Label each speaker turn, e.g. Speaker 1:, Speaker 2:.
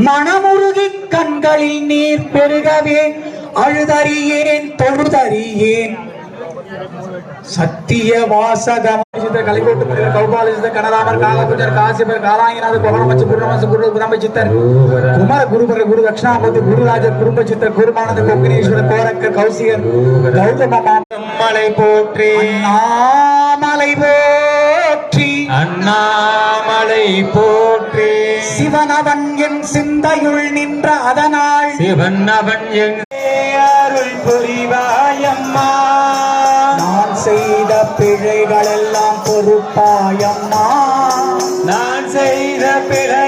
Speaker 1: மனமுருகி கண்களில் நீர் பெருகவே அழுதறியேன் தொழுதறியேன் சத்திய வாசகம் கலைகோட்டு முனிவர் கௌபாலிசித்த கனராமர் காலகுஜர் காசிபர் காலாங்கிநாத கோபலமச்சு குருமச குரு குரம்பச்சித்தர் குமர குருபர குரு தட்சிணாமூர்த்தி குருராஜர் குரும்பச்சித்தர் குருமானந்த கொக்கினேஸ்வரர் கோரக்கர் கௌசிகர் கௌதம மலை போற்றி அண்ணாமலை போற்றி அண்ணாமலை போற்றி சிவனவன் என் சிந்தையுள் நின்ற அதனால் சிவன் அவன் என் அருள் புரிவாயம்மா நான் செய்த பிழைகள் எல்லாம் பொறுப்பாயம்மா நான் செய்த பிழை